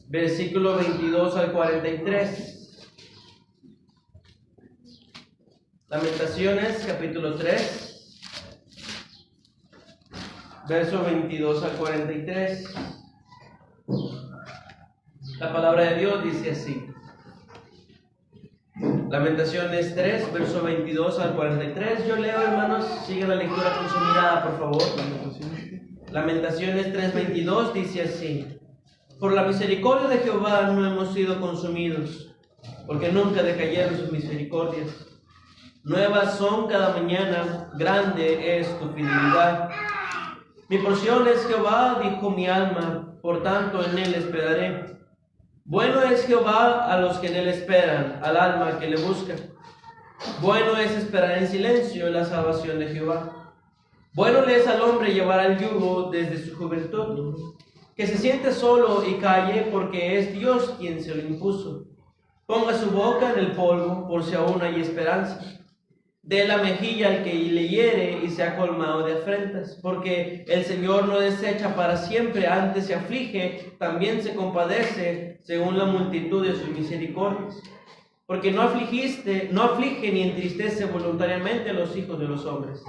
versículo 22 al 43. Lamentaciones, capítulo 3, verso 22 al 43. La palabra de Dios dice así. Lamentaciones 3, verso 22 al 43. Yo leo, hermanos, sigue la lectura con su mirada, por favor. Lamentaciones 3, 22 dice así. Por la misericordia de Jehová no hemos sido consumidos, porque nunca decayeron sus misericordias. Nuevas son cada mañana, grande es tu fidelidad. Mi porción es Jehová, dijo mi alma, por tanto en él esperaré. Bueno es Jehová a los que en él esperan, al alma que le busca. Bueno es esperar en silencio en la salvación de Jehová. Bueno le es al hombre llevar el yugo desde su juventud. Que se siente solo y calle, porque es Dios quien se lo impuso. Ponga su boca en el polvo, por si aún hay esperanza. Dé la mejilla al que le hiere y sea colmado de afrentas, porque el Señor no desecha para siempre, antes se aflige, también se compadece según la multitud de sus misericordias. Porque no aflige ni entristece voluntariamente a los hijos de los hombres.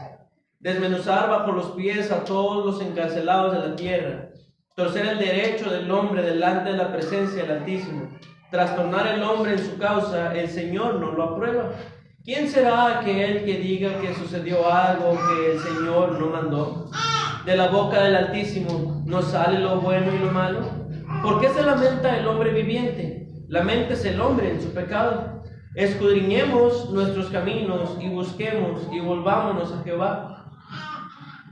Desmenuzar bajo los pies a todos los encarcelados de la tierra, torcer el derecho del hombre delante de la presencia del Altísimo, trastornar el hombre en su causa, el Señor no lo aprueba. ¿Quién será aquel que diga que sucedió algo que el Señor no mandó? De la boca del Altísimo no sale lo bueno y lo malo. ¿Por qué se lamenta el hombre viviente? Laméntese el hombre en su pecado. Escudriñemos nuestros caminos y busquemos y volvámonos a Jehová.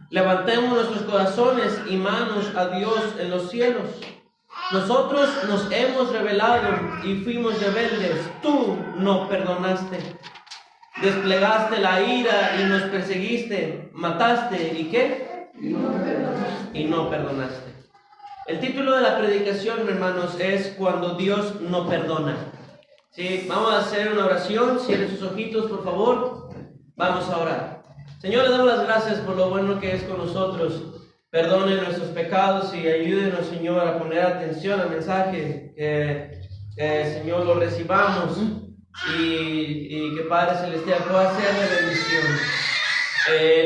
Levantemos nuestros corazones y manos a Dios en los cielos. Nosotros nos hemos rebelado y fuimos rebeldes. Tú no perdonaste. Desplegaste la ira y nos perseguiste, mataste, ¿y qué? Y no perdonaste. El título de la predicación, hermanos, es Cuando Dios no perdona. Sí, vamos a hacer una oración. Cierre sus ojitos, por favor. Vamos a orar. Señor, le damos las gracias por lo bueno que es con nosotros. Perdone nuestros pecados y ayúdenos, Señor, a poner atención al mensaje. Que Señor, lo recibamos. Y que Padre Celestial pueda ser de bendición.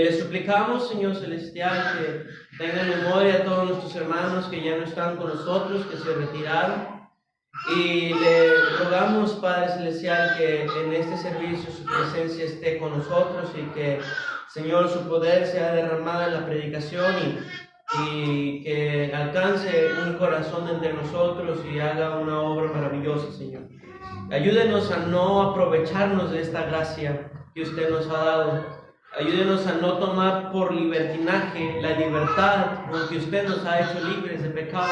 Le suplicamos, Señor Celestial, que tenga en memoria a todos nuestros hermanos que ya no están con nosotros, que se retiraron. Y le rogamos, Padre Celestial, que en este servicio su presencia esté con nosotros y que, Señor, su poder sea derramado en la predicación y que alcance un corazón entre nosotros y haga una obra maravillosa, Señor. Ayúdenos a no aprovecharnos de esta gracia que usted nos ha dado. Ayúdenos a no tomar por libertinaje la libertad con que usted nos ha hecho libres de pecado.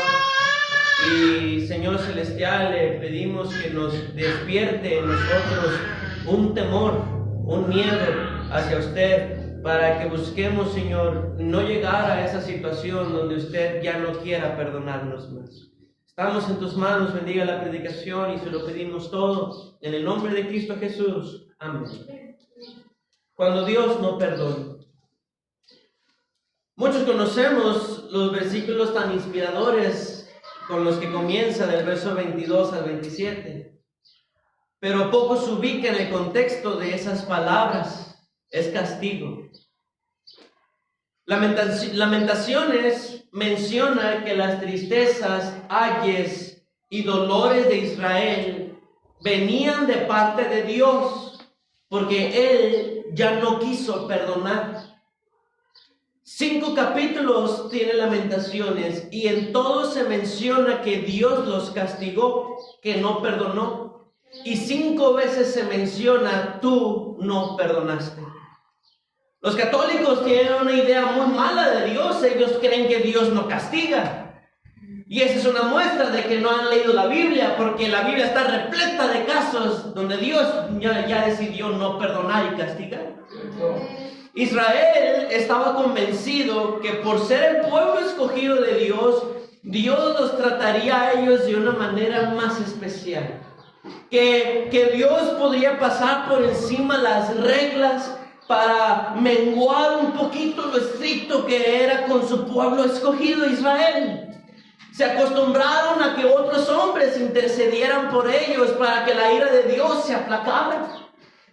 Y Señor Celestial, le pedimos que nos despierte en nosotros un temor, un miedo hacia usted, para que busquemos, Señor, no llegar a esa situación donde usted ya no quiera perdonarnos más. Estamos en tus manos, bendiga la predicación y se lo pedimos todo en el nombre de Cristo Jesús. Amén. Cuando Dios no perdona. Muchos conocemos los versículos tan inspiradores con los que comienza del verso 22 al 27, pero pocos ubican el contexto de esas palabras. Es castigo. Lamentaciones menciona que las tristezas, ayes y dolores de Israel venían de parte de Dios, porque Él ya no quiso perdonar. 5 capítulos tiene Lamentaciones y en todos se menciona que Dios los castigó, que no perdonó. Y 5 veces se menciona, tú no perdonaste. Los católicos tienen una idea muy mala de Dios. Ellos creen que Dios no castiga. Y esa es una muestra de que no han leído la Biblia, porque la Biblia está repleta de casos donde Dios ya decidió no perdonar y castigar. Israel estaba convencido que por ser el pueblo escogido de Dios, Dios los trataría a ellos de una manera más especial. Que Dios podría pasar por encima las reglas para menguar un poquito lo estricto que era con su pueblo escogido Israel. Se acostumbraron a que otros hombres intercedieran por ellos para que la ira de Dios se aplacara.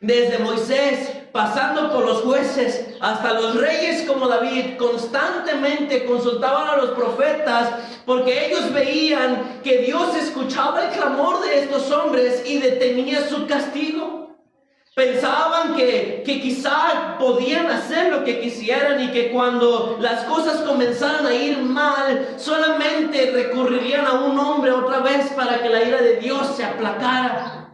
Desde Moisés, pasando por los jueces, hasta los reyes como David, constantemente consultaban a los profetas porque ellos veían que Dios escuchaba el clamor de estos hombres y detenía su castigo. Pensaban que quizá podían hacer lo que quisieran y que cuando las cosas comenzaran a ir mal, solamente recurrirían a un hombre otra vez para que la ira de Dios se aplacara.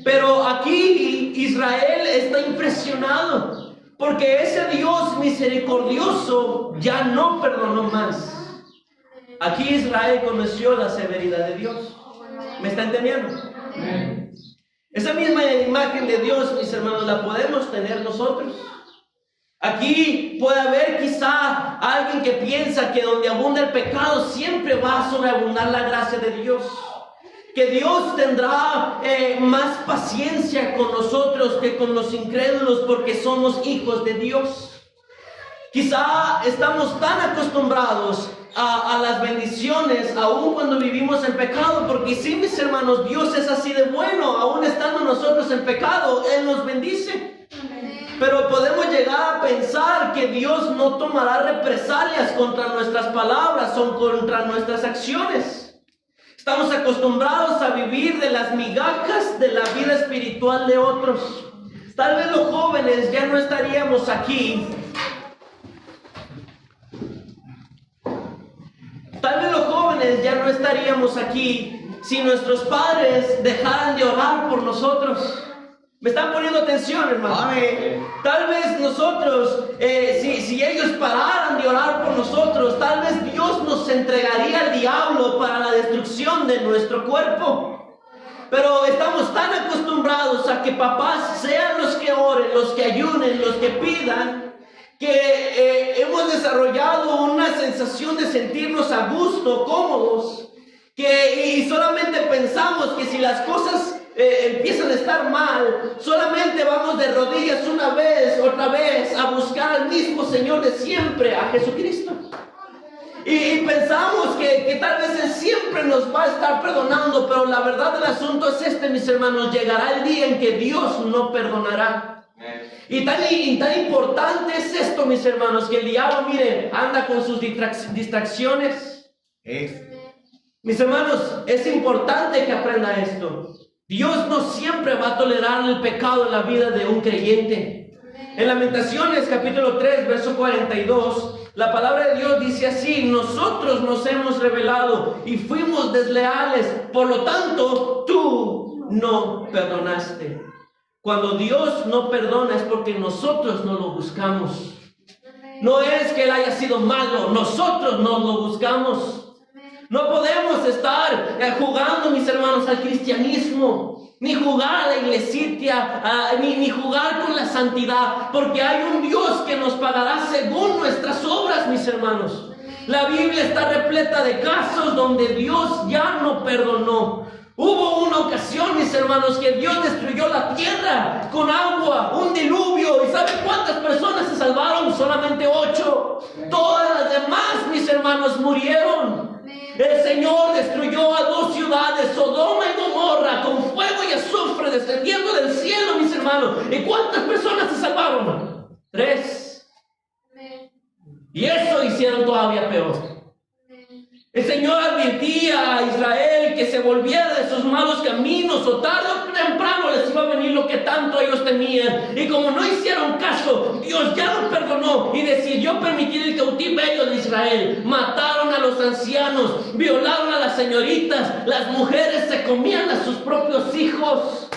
Pero aquí Israel está impresionado porque ese Dios misericordioso ya no perdonó más. Aquí Israel conoció la severidad de Dios. ¿Me está entendiendo? Amén. Esa misma imagen de Dios, mis hermanos, la podemos tener nosotros. Aquí puede haber quizá alguien que piensa que donde abunda el pecado siempre va a sobreabundar la gracia de Dios. Que Dios tendrá más paciencia con nosotros que con los incrédulos porque somos hijos de Dios. Quizá estamos tan acostumbrados a las bendiciones, aún cuando vivimos en pecado, porque sí, mis hermanos, Dios es así de bueno, aún estando nosotros en pecado, Él nos bendice. Pero podemos llegar a pensar que Dios no tomará represalias contra nuestras palabras o contra nuestras acciones. Estamos acostumbrados a vivir de las migajas de la vida espiritual de otros. Tal vez los jóvenes ya no estaríamos aquí. Tal vez los jóvenes ya no estaríamos aquí si nuestros padres dejaran de orar por nosotros. ¿Me están poniendo atención, hermano? Amén. Tal vez nosotros, si ellos pararan de orar por nosotros, tal vez Dios nos entregaría al diablo para la destrucción de nuestro cuerpo. Pero estamos tan acostumbrados a que papás sean los que oren, los que ayunen, los que pidan, que hemos desarrollado una sensación de sentirnos a gusto, cómodos, y solamente pensamos que si las cosas empiezan a estar mal, solamente vamos de rodillas una vez, otra vez, a buscar al mismo Señor de siempre, a Jesucristo. Y pensamos que tal vez Él siempre nos va a estar perdonando, pero la verdad del asunto es este, mis hermanos: llegará el día en que Dios no perdonará. Y tan importante es esto, mis hermanos, que el diablo, miren, anda con sus distracciones. Mis hermanos, es importante que aprenda esto. Dios no siempre va a tolerar el pecado en la vida de un creyente. En Lamentaciones capítulo 3, verso 42, la palabra de Dios dice así: nosotros nos hemos rebelado y fuimos desleales, por lo tanto tú no perdonaste. Cuando Dios no perdona es porque nosotros no lo buscamos. No es que Él haya sido malo, nosotros no lo buscamos. No podemos estar jugando, mis hermanos, al cristianismo, ni jugar a la iglesita, ni jugar con la santidad, porque hay un Dios que nos pagará según nuestras obras, mis hermanos. La Biblia está repleta de casos donde Dios ya no perdonó. Hubo una ocasión, mis hermanos, que Dios destruyó la tierra con agua, un diluvio. ¿Y sabe cuántas personas se salvaron? Solamente 8. Todas las demás, mis hermanos, murieron. El Señor destruyó a 2 ciudades, Sodoma y Gomorra, con fuego y azufre descendiendo del cielo, mis hermanos. ¿Y cuántas personas se salvaron? 3. Y eso hicieron todavía peor. El Señor advertía a Israel que se volviera de sus malos caminos, o tarde o temprano les iba a venir lo que tanto ellos temían. Y como no hicieron caso, Dios ya los perdonó y decidió permitir el cautiverio de Israel. Mataron a los ancianos, violaron a las señoritas, las mujeres se comían a sus propios hijos.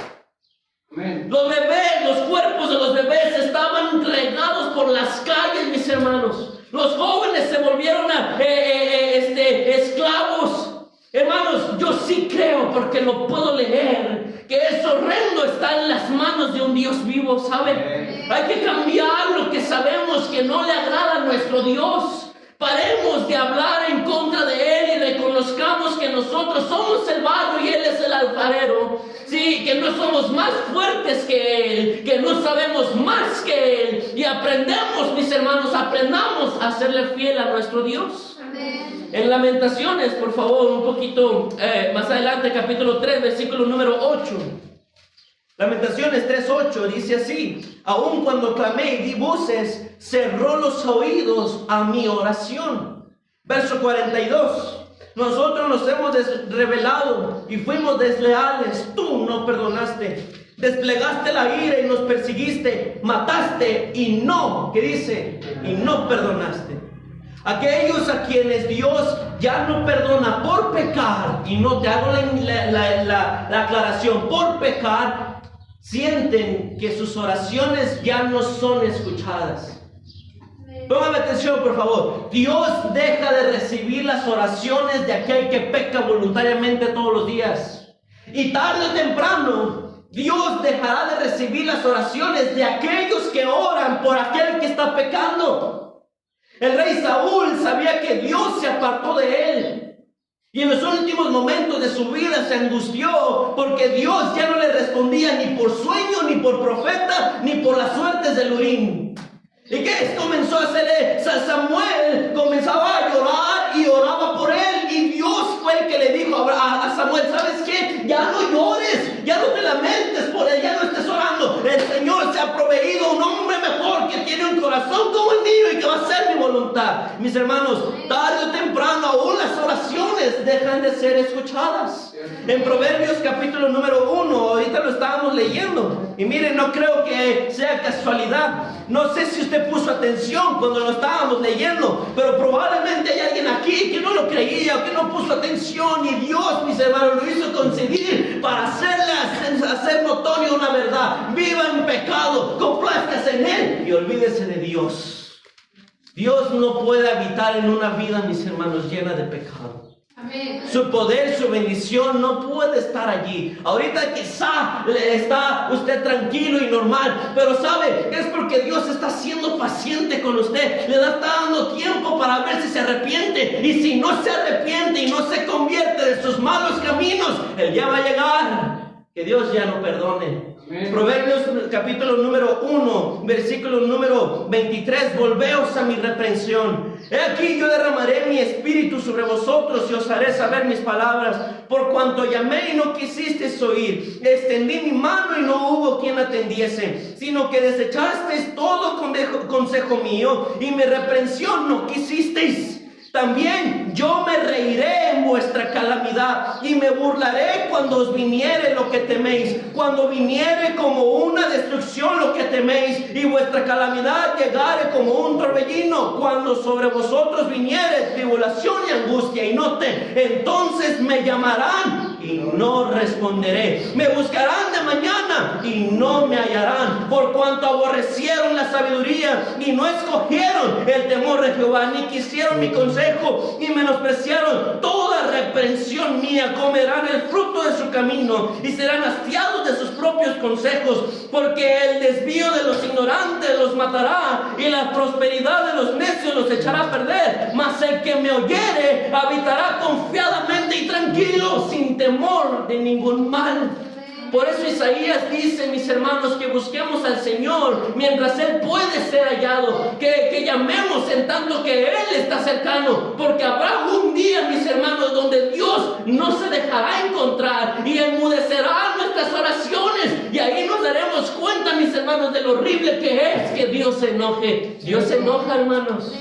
Los bebés, los cuerpos de los bebés estaban regados por las calles, mis hermanos. Los jóvenes se volvieron esclavos. Hermanos, yo sí creo, porque lo puedo leer, que es horrendo estar en las manos de un Dios vivo, ¿saben? Hay que cambiar lo que sabemos que no le agrada a nuestro Dios. Paremos de hablar en contra de Él y reconozcamos que nosotros somos el barro y Él es el alfarero. Sí, que no somos más fuertes que Él, que no sabemos más que Él. Y aprendemos, mis hermanos, aprendamos a serle fiel a nuestro Dios. Amén. En Lamentaciones, por favor, un poquito más adelante, capítulo 3, versículo número 8. Lamentaciones 3:8 dice así: aun cuando clamé y di voces, cerró los oídos a mi oración. Verso 42: nosotros nos hemos rebelado y fuimos desleales, tú no perdonaste. Desplegaste la ira y nos perseguiste, mataste y no, ¿qué dice? Y no perdonaste. Aquellos a quienes Dios ya no perdona por pecar, y no te hago la aclaración, por pecar, sienten que sus oraciones ya no son escuchadas. Póngame atención, por favor. Dios deja de recibir las oraciones de aquel que peca voluntariamente todos los días. Y tarde o temprano, Dios dejará de recibir las oraciones de aquellos que oran por aquel que está pecando. El rey Saúl sabía que Dios se apartó de él. Y en los últimos momentos de su vida se angustió porque Dios ya no le respondía ni por sueño, ni por profeta, ni por las suertes del Urim. ¿Y qué comenzó a hacer? Samuel comenzaba a llorar y oraba por él. Y Dios fue el que le dijo a Samuel: ¿sabes qué? Ya no llores, ya no te lamentes por él, ya no estés orando. El Señor se ha proveído un hombre mejor que tiene un corazón como el mío y que va a hacer mi voluntad. Mis hermanos, tarde o temprano aún las oraciones dejan de ser escuchadas. En Proverbios capítulo número 1, ahorita lo estábamos leyendo. Y miren, no creo que sea casualidad. No sé si usted puso atención cuando lo estábamos leyendo, pero probablemente hay alguien aquí que no lo creía o que no puso atención, y Dios, mis hermanos, lo hizo concebir para hacer notorio una verdad. Viva en pecado, complázcase en él y olvídese de Dios. Dios no puede habitar en una vida, mis hermanos, llena de pecado. Amén. Su poder, su bendición no puede estar allí. Ahorita quizá está usted tranquilo y normal, pero sabe, es porque Dios está siendo paciente con usted. Le está dando tiempo para ver si se arrepiente. Y si no se arrepiente y no se convierte de sus malos caminos, el día va a llegar que Dios ya no perdone. Amén. Proverbios capítulo número 1, versículo número 23: volveos a mi reprensión. He aquí, yo derramaré mi espíritu sobre vosotros y os haré saber mis palabras. Por cuanto llamé y no quisisteis oír, extendí mi mano y no hubo quien atendiese, sino que desechasteis todo consejo mío y mi reprensión no quisisteis. También yo me reiré en vuestra calamidad y me burlaré cuando os viniere lo que teméis, cuando viniere como una destrucción lo que teméis y vuestra calamidad llegare como un torbellino, cuando sobre vosotros viniere tribulación y angustia. Y note, entonces me llamarán y no responderé, me buscarán de mañana y no me hallarán, por cuanto aborrecieron la sabiduría y no escogieron el temor de Jehová, ni quisieron mi consejo y menospreciaron toda reprensión mía. Comerán el fruto de su camino y serán hastiados de sus propios consejos, porque el desvío de los ignorantes los matará y la prosperidad de los necios los echará a perder. Mas el que me oyere habitará confiadamente y tranquilo, sin temor de ningún mal. Por eso Isaías dice, mis hermanos, que busquemos al Señor mientras Él puede ser hallado, que llamemos en tanto que Él está cercano, porque habrá un día, mis hermanos, donde Dios no se dejará encontrar y enmudecerá nuestras oraciones, y ahí nos daremos cuenta, mis hermanos, de lo horrible que es que Dios se enoje. Dios se enoja, hermanos.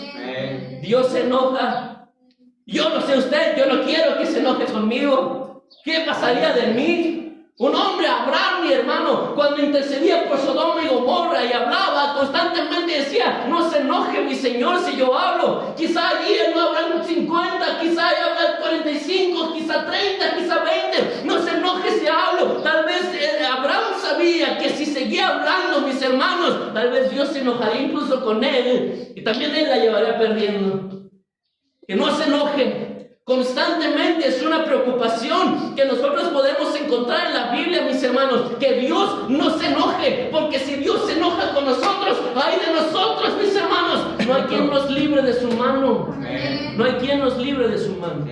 Dios se enoja. Yo no sé usted, yo no quiero que se enoje conmigo. ¿Qué pasaría de mí? Un hombre, Abraham, mi hermano, cuando intercedía por Sodoma y Gomorra y hablaba constantemente, decía: no se enoje mi Señor si yo hablo. Quizá allí él no habla 50, quizá él habla 45, quizá 30, quizá 20. No se enoje si hablo. Tal vez Abraham sabía que si seguía hablando, mis hermanos, tal vez Dios se enojaría incluso con él y también él la llevaría perdiendo. Que no se enoje. Constantemente es una preocupación que nosotros podemos encontrar en la Biblia, mis hermanos, que Dios no se enoje, porque si Dios se enoja con nosotros, ay de nosotros, mis hermanos, no hay quien nos libre de su mano. No hay quien nos libre de su mano.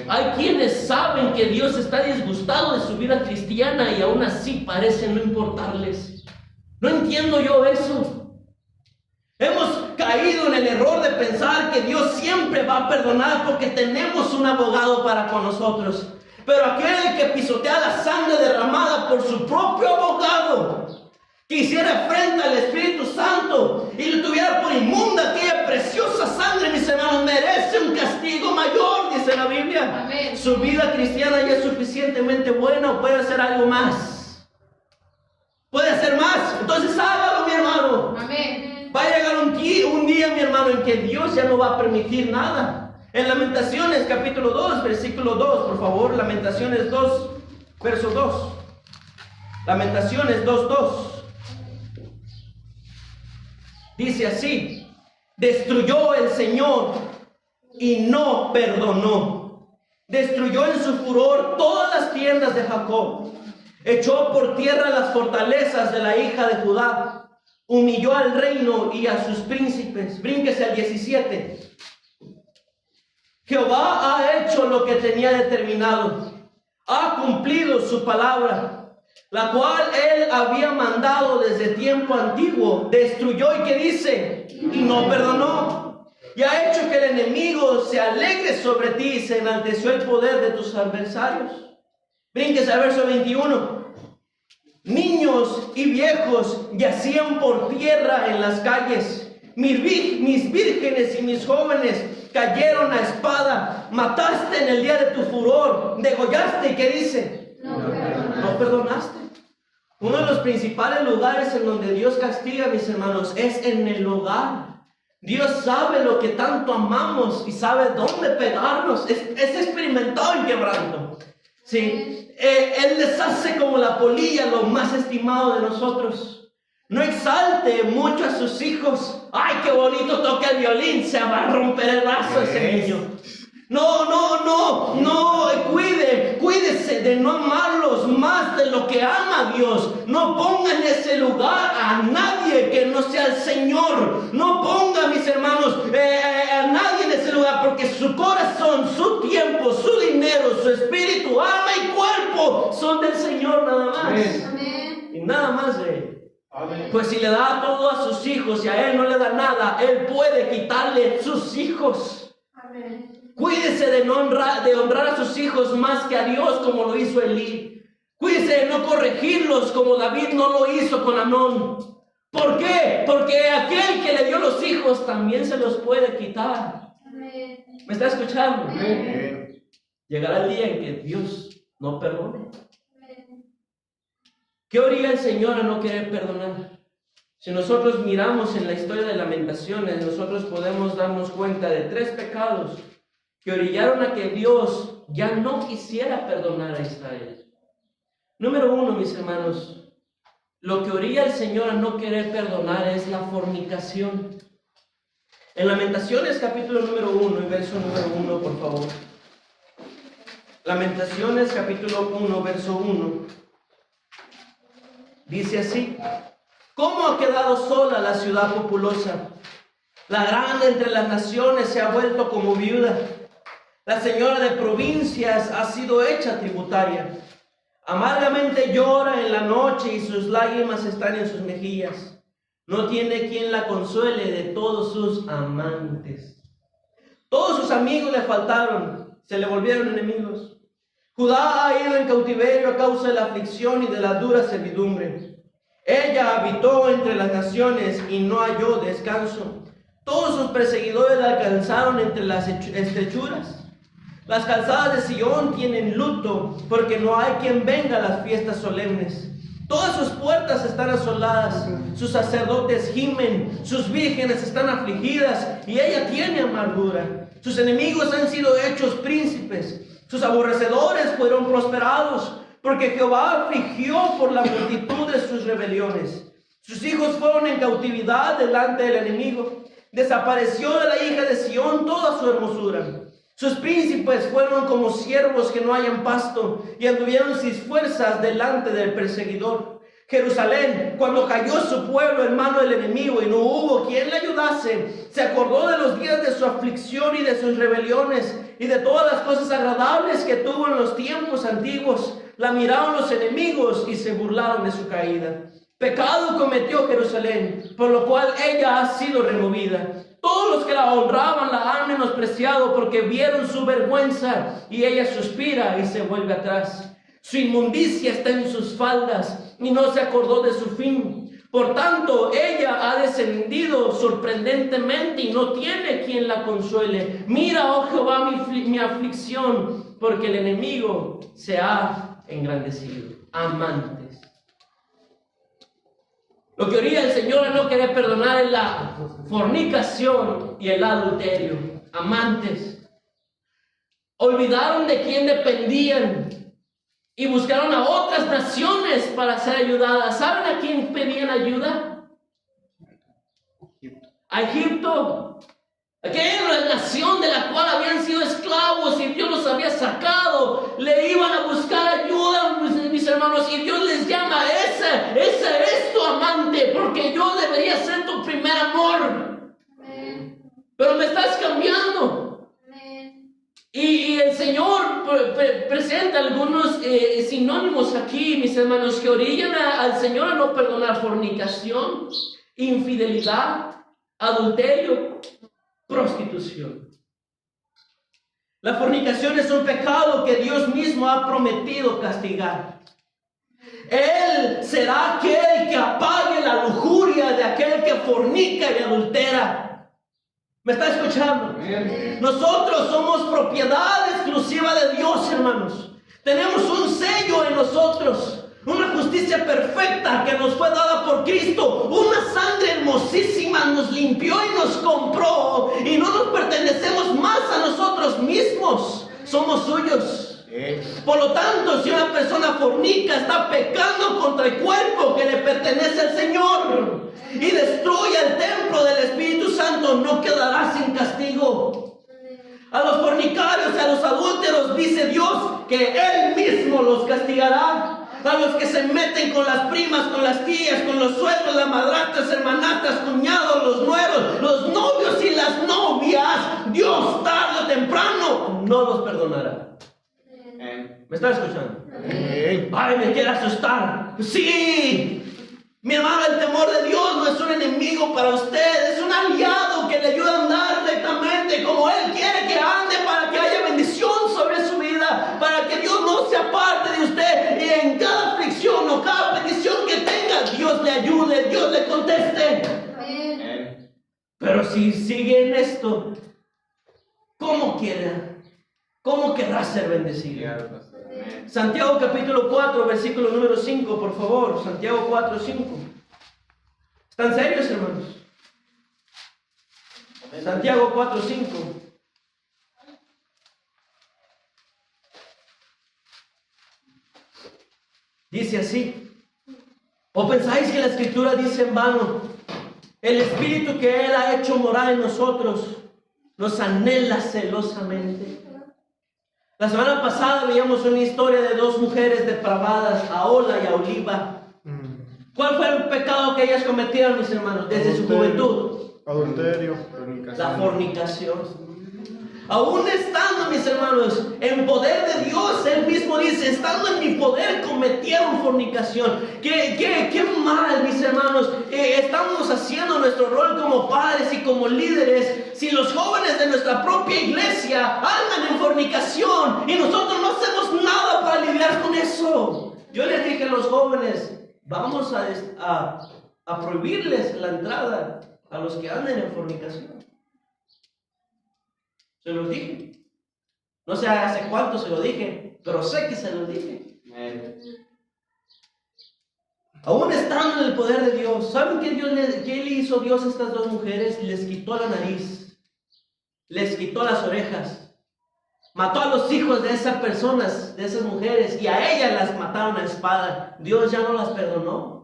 Hay quienes saben que Dios está disgustado de su vida cristiana y aún así parece no importarles. No entiendo yo eso. Hemos caído en el error de pensar que Dios siempre va a perdonar porque tenemos un abogado para con nosotros. Pero aquel que pisotea la sangre derramada por su propio abogado, que hiciera frente al Espíritu Santo y le tuviera por inmunda aquella preciosa sangre, mis hermanos, merece un castigo mayor, dice la Biblia. Amén. Su vida cristiana ya es suficientemente buena, o puede hacer algo más. Puede hacer más, entonces hágalo, mi hermano. Amén. Va a llegar un día, mi hermano, en que Dios ya no va a permitir nada. En Lamentaciones capítulo 2, versículo 2, por favor, Lamentaciones 2, verso 2. Lamentaciones 2:2. Dice así: destruyó el Señor y no perdonó. Destruyó en su furor todas las tiendas de Jacob. Echó por tierra las fortalezas de la hija de Judá. Humilló al reino y a sus príncipes. Brínquese al 17. Jehová ha hecho lo que tenía determinado. Ha cumplido su palabra, la cual él había mandado desde tiempo antiguo. Destruyó, y que dice, y no perdonó. Y ha hecho que el enemigo se alegre sobre ti, y se enalteció el poder de tus adversarios. Brínquese al verso 21. Niños y viejos yacían por tierra en las calles. Mis vírgenes y mis jóvenes cayeron a espada. Mataste en el día de tu furor. Degollaste, ¿y qué dice? No perdonaste. Uno de los principales lugares en donde Dios castiga, mis hermanos, es en el hogar. Dios sabe lo que tanto amamos y sabe dónde pegarnos. Es experimentado en quebranto. Sí. Él les hace como la polilla lo más estimado de nosotros. No exalte mucho a sus hijos. Ay, qué bonito toca el violín. Se va a romper el brazo ese niño. No, cuídese de no amarlos más de lo que ama a Dios. No ponga en ese lugar a nadie que no sea el Señor. No ponga, mis hermanos, a nadie en ese lugar, porque su corazón, su tiempo, su dinero, su espíritu, alma y cuerpo son del Señor nada más. Amén. Y nada más de Él. Amén. Pues si le da todo a sus hijos y a Él no le da nada, Él puede quitarle sus hijos. Amén. Cuídese de honrar a sus hijos más que a Dios, como lo hizo Elí. Cuídese de no corregirlos como David no lo hizo con Amnón. ¿Por qué? Porque aquel que le dio los hijos también se los puede quitar. Amén. ¿Me está escuchando? Amén. Llegará el día en que Dios no perdone. Amén. ¿Qué obliga el Señor a no querer perdonar? Si nosotros miramos en la historia de Lamentaciones, nosotros podemos darnos cuenta de 3 pecados que orillaron a que Dios ya no quisiera perdonar a Israel. Número 1, mis hermanos, lo que orilla al Señor a no querer perdonar es la fornicación. En Lamentaciones capítulo número 1 y verso número 1, por favor. Lamentaciones capítulo 1, verso 1. Dice así: ¿cómo ha quedado sola la ciudad populosa? La grande entre las naciones se ha vuelto como viuda. La señora de provincias ha sido hecha tributaria. Amargamente llora en la noche y sus lágrimas están en sus mejillas. No tiene quien la consuele de todos sus amantes. Todos sus amigos le faltaron, se le volvieron enemigos. Judá ha ido en cautiverio a causa de la aflicción y de la dura servidumbre. Ella habitó entre las naciones y no halló descanso. Todos sus perseguidores la alcanzaron entre las estrechuras. Las calzadas de Sion tienen luto, porque no hay quien venga a las fiestas solemnes. Todas sus puertas están asoladas, sus sacerdotes gimen, sus vírgenes están afligidas, y ella tiene amargura. Sus enemigos han sido hechos príncipes, sus aborrecedores fueron prosperados, porque Jehová afligió por la multitud de sus rebeliones. Sus hijos fueron en cautividad delante del enemigo. Desapareció de la hija de Sión toda su hermosura. Sus príncipes fueron como siervos que no hayan pasto, y anduvieron sin fuerzas delante del perseguidor. Jerusalén, cuando cayó su pueblo en mano del enemigo y no hubo quien le ayudase, se acordó de los días de su aflicción y de sus rebeliones y de todas las cosas agradables que tuvo en los tiempos antiguos. La miraron los enemigos y se burlaron de su caída. Pecado cometió Jerusalén, por lo cual ella ha sido removida. Todos los que la honraban la han menospreciado porque vieron su vergüenza, y ella suspira y se vuelve atrás. Su inmundicia está en sus faldas y no se acordó de su fin. Por tanto, ella ha descendido sorprendentemente y no tiene quien la consuele. Mira, oh Jehová, mi aflicción, porque el enemigo se ha engrandecido. Amantes. Lo que orilla el Señor a no querer perdonar es la fornicación y el adulterio. Amantes. Olvidaron de quién dependían y buscaron a otras naciones para ser ayudadas. ¿Saben a quién pedían ayuda? A Egipto. Aquella era la nación de la cual habían sido esclavos y Dios los había sacado. Le iban a buscar ayuda, mis hermanos, y Dios les llama: esa es tu amante, porque yo debería ser tu primer amor. Pero me estás cambiando. Y el Señor presenta algunos sinónimos aquí, mis hermanos, que orillan al Señor a no perdonar: fornicación, infidelidad, adulterio, prostitución. La fornicación es un pecado que Dios mismo ha prometido castigar. Él será aquel que apague la lujuria de aquel que fornica y adultera. ¿Me está escuchando? Nosotros somos propiedad exclusiva de Dios, hermanos. Tenemos un sello en nosotros, una justicia perfecta que nos fue dada por Cristo. Una sangre hermosísima nos limpió y nos compró, y no nos pertenecemos más a nosotros mismos, somos suyos. Por lo tanto, si una persona fornica, está pecando contra el cuerpo que le pertenece al Señor y destruye el templo del Espíritu Santo, no quedará sin castigo. A los fornicarios y a los adúlteros dice Dios que Él mismo los castigará. A los que se meten con las primas, con las tías, con los suegros, las madrastras, hermanastras, cuñados, los nueros, los novios y las novias, Dios tarde o temprano no los perdonará. ¿Me está escuchando? Ay, me quiere asustar. Sí, mi hermano, el temor de Dios no es un enemigo para usted, es un aliado que le ayuda a andar rectamente como Él quiere que ande, para que haya bendición sobre su vida, para que Dios no se aparte de usted, y en cada aflicción o cada petición que tenga, Dios le ayude, Dios le conteste. Pero si sigue en esto, ¿cómo querrá ser bendecido? Santiago capítulo 4, versículo número 5, por favor. Santiago 4, 5. ¿Están serios, hermanos? Santiago 4, 5. Dice así: ¿o pensáis que la Escritura dice en vano? El Espíritu que Él ha hecho morar en nosotros nos anhela celosamente. La semana pasada veíamos una historia de dos mujeres depravadas, Ahola y Aholiba. ¿Cuál fue el pecado que ellas cometieron, mis hermanos, desde su juventud? Adulterio, la fornicación. Aún estando, mis hermanos, en poder de Dios, Él mismo dice: estando en mi poder cometieron fornicación. Qué mal, mis hermanos, estamos haciendo nuestro rol como padres y como líderes si los jóvenes de nuestra propia iglesia andan en fornicación y nosotros no hacemos nada para lidiar con eso. Yo les dije a los jóvenes: vamos a prohibirles la entrada a los que anden en fornicación. Se los dije. No sé hace cuánto se lo dije, pero sé que se los dije. Aún estando en el poder de Dios, ¿saben qué le hizo Dios a estas dos mujeres? Les quitó la nariz, les quitó las orejas, mató a los hijos de esas personas, de esas mujeres, y a ellas las mataron a espada. Dios ya no las perdonó.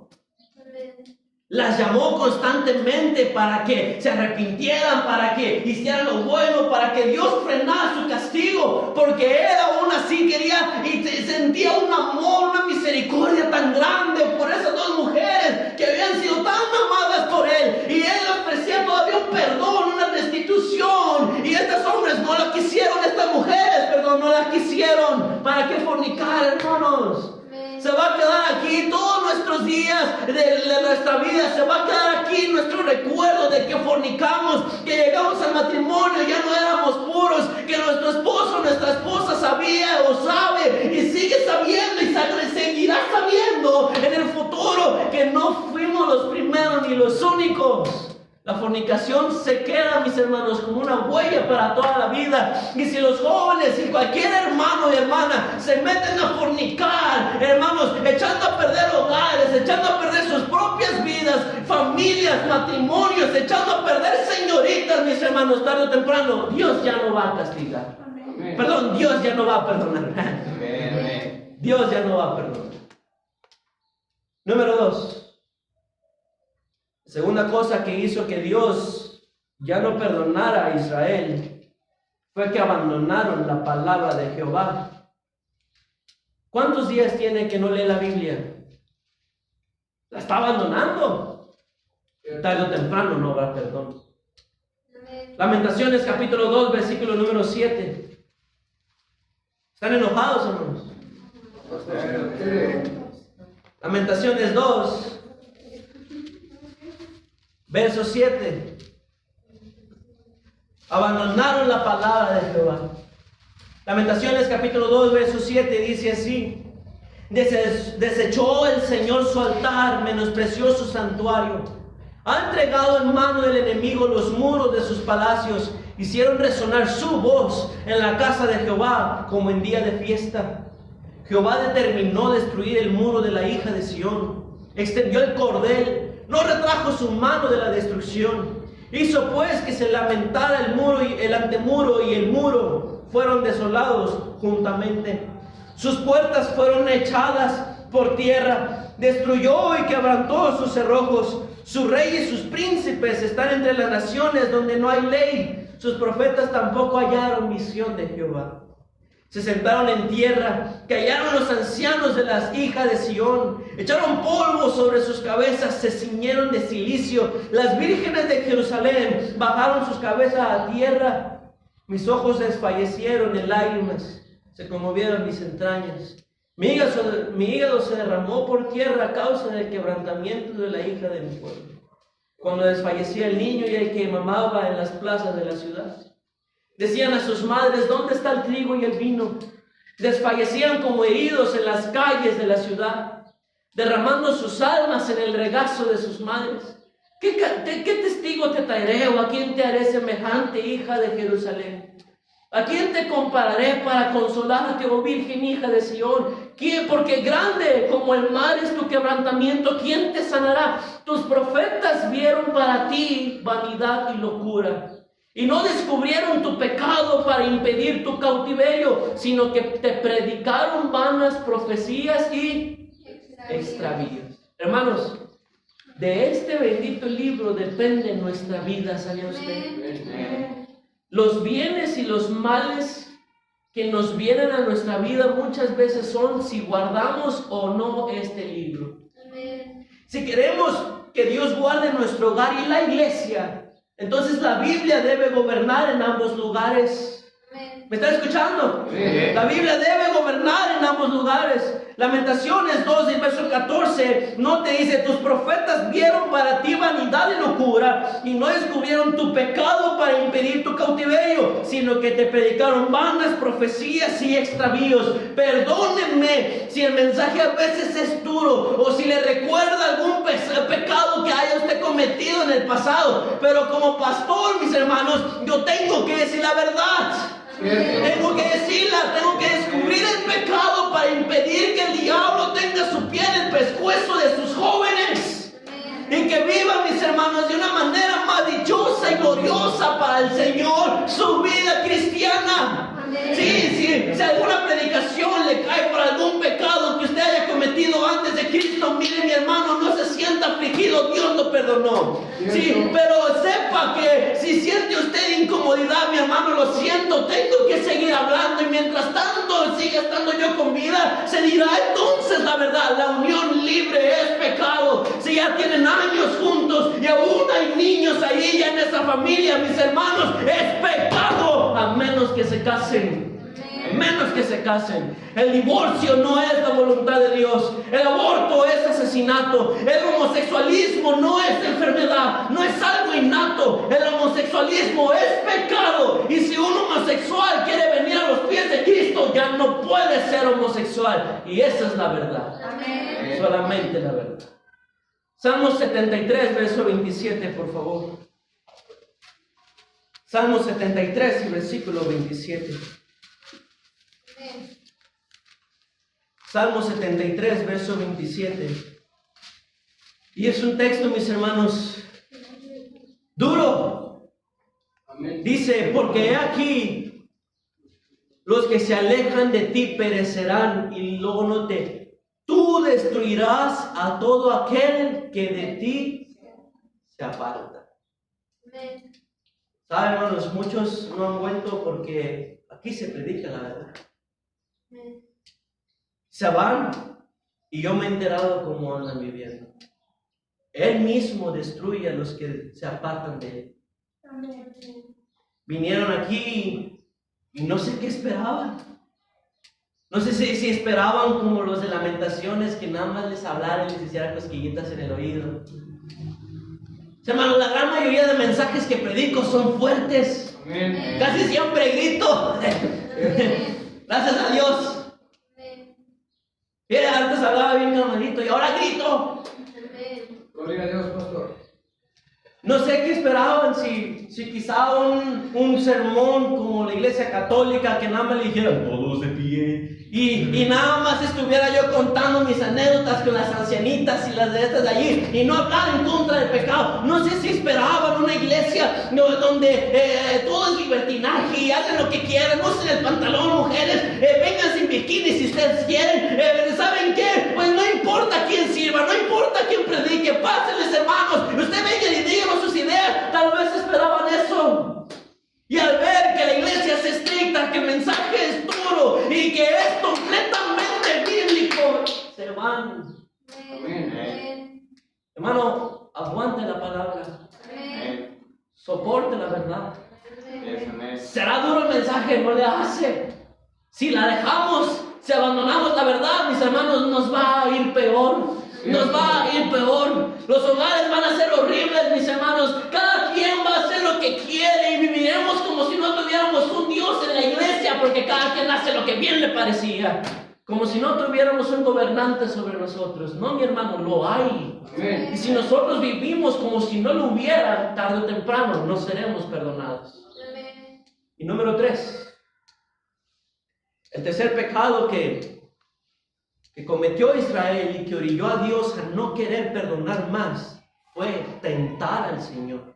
Las llamó constantemente para que se arrepintieran, para que hicieran lo bueno, para que Dios frenara su castigo, porque Él aún así quería y sentía un amor, una misericordia tan grande por esas dos mujeres que habían sido tan amadas por Él, y Él ofrecía todavía un perdón, una restitución, y estos hombres no la quisieron, estas mujeres, perdón, no la quisieron. ¿Para qué fornicar, hermanos? se va a quedar aquí todos nuestros días de nuestra vida, se va a quedar aquí nuestro recuerdo de que fornicamos, que llegamos al matrimonio, ya no éramos puros, que nuestro esposo, nuestra esposa sabía o sabe y sigue sabiendo y seguirá sabiendo en el futuro que no fuimos los primeros ni los únicos. La fornicación se queda, mis hermanos, como una huella para toda la vida. Y si los jóvenes y cualquier hermano y hermana se meten a fornicar, hermanos, echando a perder hogares, echando a perder sus propias vidas, familias, matrimonios, echando a perder señoritas, mis hermanos, tarde o temprano, Dios ya no va a castigar. Perdón, Dios ya no va a perdonar. Dios ya no va a perdonar. Número 2. Segunda cosa que hizo que Dios ya no perdonara a Israel fue que abandonaron la palabra de Jehová. ¿Cuántos días tiene que no lee la Biblia? La está abandonando. Tarde o temprano no habrá perdón. Lamentaciones capítulo 2, versículo número 7. ¿Están enojados, hermanos? Lamentaciones 2. Verso 7. Abandonaron la palabra de Jehová. Lamentaciones capítulo 2, verso 7 dice así: desechó el Señor su altar, menospreció su santuario. Ha entregado en mano del enemigo los muros de sus palacios. Hicieron resonar su voz en la casa de Jehová como en día de fiesta. Jehová determinó destruir el muro de la hija de Sión. Extendió el cordel, no retrajo su mano de la destrucción. Hizo pues que se lamentara el muro y el antemuro y el muro fueron desolados juntamente. Sus puertas fueron echadas por tierra. Destruyó y quebrantó sus cerrojos. Su rey y sus príncipes están entre las naciones donde no hay ley. Sus profetas tampoco hallaron visión de Jehová. Se sentaron en tierra, callaron los ancianos de las hijas de Sión, echaron polvo sobre sus cabezas, se ciñeron de cilicio. Las vírgenes de Jerusalén bajaron sus cabezas a tierra. Mis ojos desfallecieron en lágrimas, se conmovieron mis entrañas. Mi hígado se derramó por tierra a causa del quebrantamiento de la hija de mi pueblo. Cuando desfallecía el niño y el que mamaba en las plazas de la ciudad. Decían a sus madres: ¿dónde está el trigo y el vino? Desfallecían como heridos en las calles de la ciudad, derramando sus almas en el regazo de sus madres. ¿Qué testigo te traeré o a quién te haré semejante, hija de Jerusalén? ¿A quién te compararé para consolarte, oh virgen hija de Sión? ¿Quién? Porque grande como el mar es tu quebrantamiento. ¿Quién te sanará? Tus profetas vieron para ti vanidad y locura. Y no descubrieron tu pecado para impedir tu cautiverio, sino que te predicaron vanas profecías y extravíos. Hermanos, de este bendito libro depende nuestra vida, ¿sabía usted? Los bienes y los males que nos vienen a nuestra vida muchas veces son si guardamos o no este libro. Si queremos que Dios guarde nuestro hogar y la iglesia, entonces la Biblia debe gobernar en ambos lugares. ¿Me está escuchando? Sí. La Biblia debe gobernar en ambos lugares. Lamentaciones 2 y verso 14 no te dice: tus profetas vieron para ti vanidad y locura y no descubrieron tu pecado para impedir tu cautiverio, sino que te predicaron vanas profecías y extravíos. Perdónenme si el mensaje a veces es duro o si le recuerda algún pecado que haya usted cometido en el pasado, pero como pastor, mis hermanos, yo tengo que decir la verdad. Tengo que decirla, tengo que descubrir el pecado para impedir que el diablo tenga su pie en el pescuezo de sus jóvenes y que vivan, mis hermanos, de una manera más dichosa y gloriosa para el Señor su vida cristiana. Sí, si alguna predicación le cae por algún pecado que usted haya cometido antes de Cristo, mire, mi hermano, no se sienta afligido, Dios lo perdonó. Sí, pero sepa que si siente usted incomodidad, mi hermano, lo siento, tengo que seguir hablando, y mientras tanto siga estando yo con vida, se dirá entonces la verdad. La unión libre es pecado. Si ya tienen años juntos y aún hay niños ahí ya en esa familia, mis hermanos, es pecado a menos que se casen. menos que se casen. El divorcio no es la voluntad de Dios. El aborto es asesinato. El homosexualismo no es enfermedad, no es algo innato. El homosexualismo es pecado. Y si un homosexual quiere venir a los pies de Cristo, ya no puede ser homosexual. Y esa es la verdad. Amén. Solamente la verdad. Salmos 73, verso 27, por favor. Salmos 73 y versículo 27. Amén. Salmos 73, verso 27. Y es un texto, mis hermanos, duro. Dice, porque he aquí, los que se alejan de ti perecerán. Y luego note, tú destruirás a todo aquel que de ti se aparta. Amén. ¿Saben, hermanos? Muchos no han vuelto porque aquí se predica la verdad. Amén. Se van y yo me he enterado cómo andan viviendo. Él mismo destruye a los que se apartan de él. Amén. Vinieron aquí y no sé qué esperaban. No sé si esperaban como los de Lamentaciones, que nada más les hablara y les hiciera cosquillitas en el oído. Hermanos, la gran mayoría de mensajes que predico son fuertes. Amén. Casi siempre grito. Gracias a Dios. Amén. Mira, antes hablaba bien calmadito y ahora grito. Amén. Gloria a Dios, pastor. No sé qué esperaban, si quizá un sermón como la iglesia católica, que nada más le dijeran todos de pie y nada más estuviera yo contando mis anécdotas con las ancianitas y las de estas de allí y no hablar en contra del pecado. No sé si esperaban una iglesia donde todo es libertinaje y hagan lo que quieran, usen el pantalón, mujeres, vengan sin bikini si ustedes quieren. ¿Saben qué? Pues no importa quién sirva, no importa quién predique, pásenles, hermanos, usted venga y díganos sus ideas. Tal vez esperaban eso. Y al ver que la iglesia es estricta, que el mensaje es duro y que es completamente bíblico, se van. Amén. Hermano, aguante la palabra, Amén. soporte la verdad. Amén. Será duro el mensaje, no le hace. Si la dejamos, si abandonamos la verdad, mis hermanos, nos va a ir peor. Nos va a ir peor. Los hogares van a ser horribles, mis hermanos. Cada quien va a hacer lo que quiere y viviremos como si no tuviéramos un Dios en la iglesia, porque cada quien hace lo que bien le parecía. Como si no tuviéramos un gobernante sobre nosotros. No, mi hermano, lo hay. Amén. Y si nosotros vivimos como si no lo hubiera, tarde o temprano, no seremos perdonados. Amén. Y número 3. El tercer pecado que cometió Israel y que orilló a Dios a no querer perdonar más fue tentar al Señor.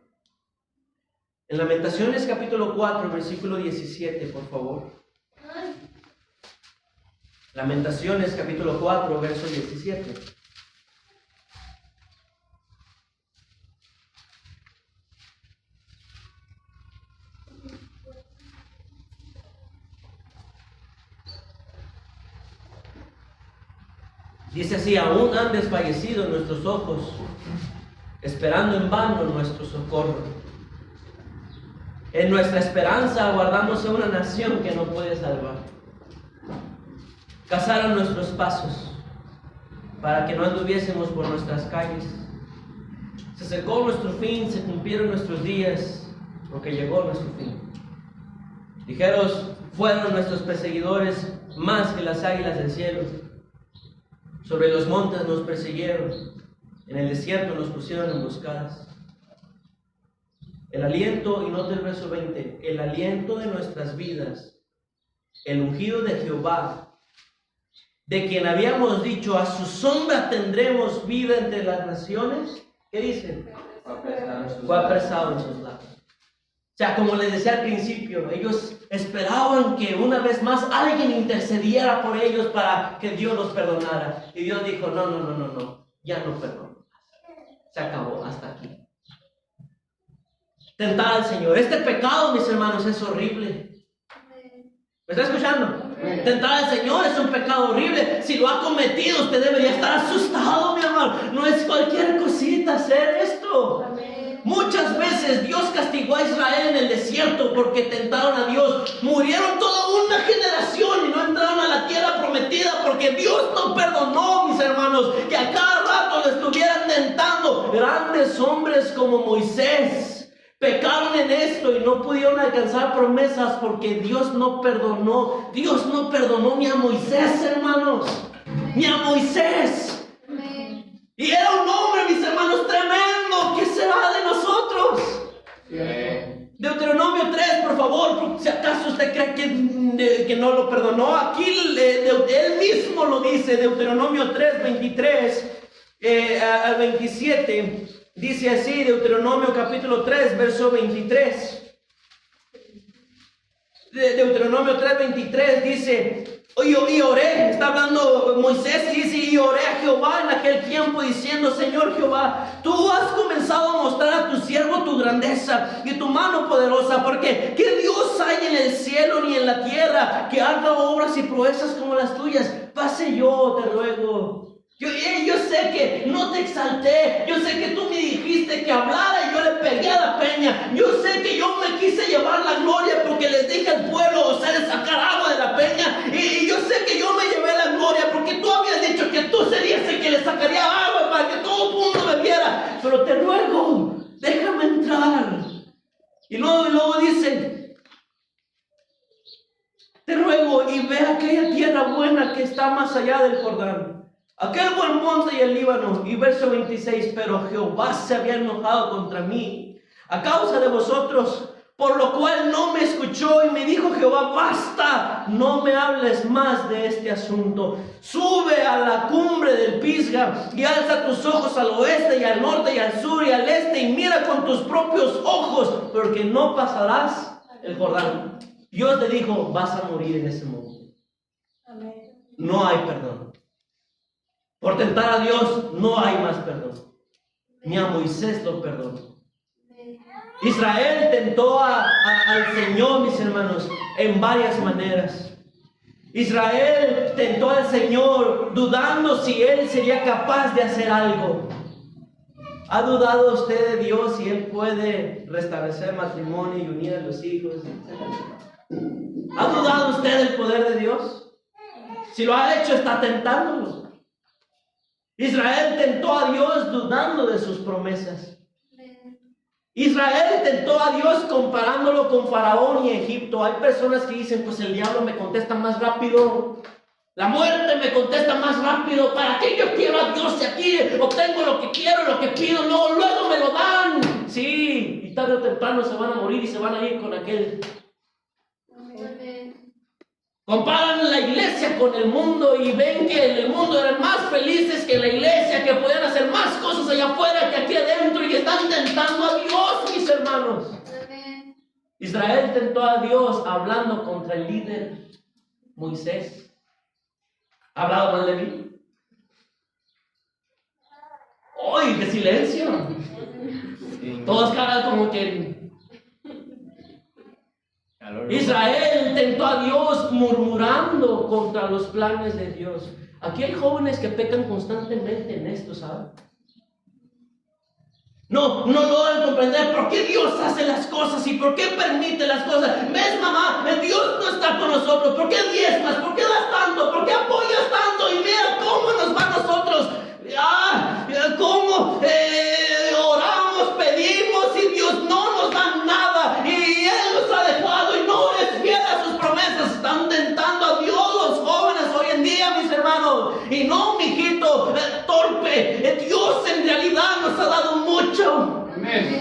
En Lamentaciones capítulo 4, versículo 17, por favor. Lamentaciones capítulo 4, verso 17. Dice así: aún han desfallecido nuestros ojos, esperando en vano nuestro socorro. En nuestra esperanza aguardamos a una nación que no puede salvar. Cazaron nuestros pasos para que no anduviésemos por nuestras calles. Se acercó nuestro fin, se cumplieron nuestros días, porque llegó nuestro fin. Ligeros fueron nuestros perseguidores más que las águilas del cielo. Sobre los montes nos persiguieron, en el desierto nos pusieron emboscadas. El aliento, y note el verso 20, el aliento de nuestras vidas, el ungido de Jehová, de quien habíamos dicho, a su sombra tendremos vida entre las naciones. ¿Qué dicen? Fue apresado en sus labios. O sea, como les decía al principio, ellos esperaban que una vez más alguien intercediera por ellos para que Dios los perdonara. Y Dios dijo, no, ya no perdono. Se acabó, hasta aquí. Tentar al Señor. Este pecado, mis hermanos, es horrible. ¿Me está escuchando? Tentar al Señor es un pecado horrible. Si lo ha cometido, usted debería estar asustado, mi hermano. No es cualquier cosita hacer esto. Muchas veces Dios castigó a Israel en el desierto porque tentaron a Dios. Murieron toda una generación y no entraron a la tierra prometida porque Dios no perdonó, mis hermanos, que a cada rato le estuvieran tentando. Grandes hombres como Moisés pecaron en esto y no pudieron alcanzar promesas porque Dios no perdonó. Dios no perdonó ni a Moisés, hermanos, ni a Moisés. Y era un hombre, mis hermanos, tremendo. ¿Qué será de nosotros? Deuteronomio 3, por favor, por si acaso usted cree que no lo perdonó. Aquí él mismo lo dice, Deuteronomio 3, 23 al 27. Dice así, Deuteronomio capítulo 3, verso 23. Deuteronomio 3, 23 dice... Y oré, está hablando Moisés y dice, y oré a Jehová en aquel tiempo diciendo, Señor Jehová, tú has comenzado a mostrar a tu siervo tu grandeza y tu mano poderosa, porque ¿qué Dios hay en el cielo ni en la tierra que haga obras y proezas como las tuyas? Pase yo, te ruego. Yo sé que no te exalté, yo sé que tú me dijiste que hablara y yo le pegué a la peña, yo sé que yo me quise llevar la gloria porque les dije al pueblo, o sea, de sacar agua de la peña, y yo sé que yo me llevé la gloria porque tú habías dicho que tú serías el que le sacaría agua para que todo el mundo bebiera, pero te ruego, déjame entrar. Y luego dice, te ruego y ve aquella tierra buena que está más allá del Jordán, aquel buen monte y el Líbano. Y verso 26, pero Jehová se había enojado contra mí a causa de vosotros, por lo cual no me escuchó, y me dijo Jehová, basta, no me hables más de este asunto. Sube a la cumbre del Pisga y alza tus ojos al oeste y al norte y al sur y al este y mira con tus propios ojos, porque no pasarás el Jordán. Dios le dijo, vas a morir en ese monte. No hay perdón. Por tentar a Dios no hay más perdón. Ni a Moisés lo perdonó. Israel tentó al Señor, mis hermanos, en varias maneras. Israel tentó al Señor dudando si Él sería capaz de hacer algo. ¿Ha dudado usted de Dios si Él puede restablecer matrimonio y unir a los hijos, etcétera? ¿Ha dudado usted del poder de Dios? Si lo ha hecho, está tentándolo. Israel tentó a Dios dudando de sus promesas. Israel tentó a Dios comparándolo con Faraón y Egipto. Hay personas que dicen, pues el diablo me contesta más rápido, la muerte me contesta más rápido. ¿Para qué yo quiero a Dios si aquí obtengo lo que quiero, lo que pido? No, luego me lo dan. Sí, y tarde o temprano se van a morir y se van a ir con aquel. Comparan la iglesia con el mundo y ven que en el mundo eran más felices que en la iglesia, que podían hacer más cosas allá afuera que aquí adentro, y están tentando a Dios, mis hermanos. Israel tentó a Dios hablando contra el líder Moisés. ¿Ha hablado mal de mí? ¡Ay, qué silencio! Todas caras como que... Israel tentó a Dios murmurando contra los planes de Dios. Aquí hay jóvenes que pecan constantemente en esto, ¿saben? No logran comprender por qué Dios hace las cosas y por qué permite las cosas. ¿Ves, mamá? Dios no está con nosotros. ¿Por qué diezmas? ¿Por qué das tanto? ¿Por qué apoyas tanto? Y mira cómo nos va a nosotros. ¿Cómo oramos, pedimos y Dios no nos da nada? Y Él nos ha dejado y no es fiel a sus promesas. Están tentando a Dios los jóvenes hoy en día, mis hermanos. Y no, mijito, torpe. Dios en realidad nos ha dado mucho.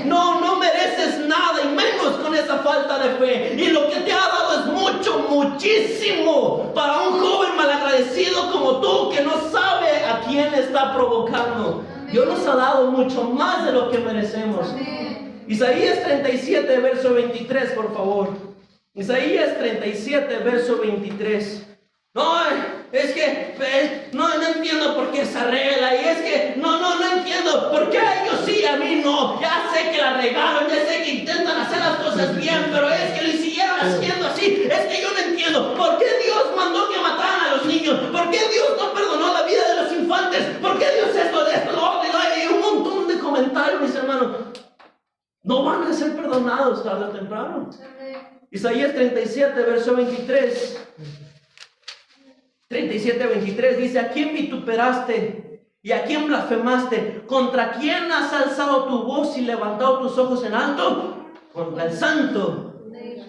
No mereces nada, y menos con esa falta de fe. Y lo que te ha dado es mucho, muchísimo, para un joven malagradecido como tú, que no sabe a quién está provocando. Dios nos ha dado mucho más de lo que merecemos. Isaías 37, verso 23, por favor. Isaías 37, verso 23. No, es que no entiendo por qué se arregla, y es que no entiendo por qué a ellos sí, a mí no. Ya sé que la regaron, ya sé que intentan hacer las cosas bien, pero es que lo siguieron haciendo así. Es que yo no entiendo por qué Dios mandó que mataran a los niños, por qué Dios no perdonó la vida de los infantes, por qué Dios esto, de esto, lo otro, y un montón de comentarios, mis hermanos. no van a ser perdonados tarde o temprano. Isaías 37, verso 23. 37-23 dice: ¿a quién vituperaste y a quién blasfemaste? ¿Contra quién has alzado tu voz y levantado tus ojos en alto? Contra el Santo de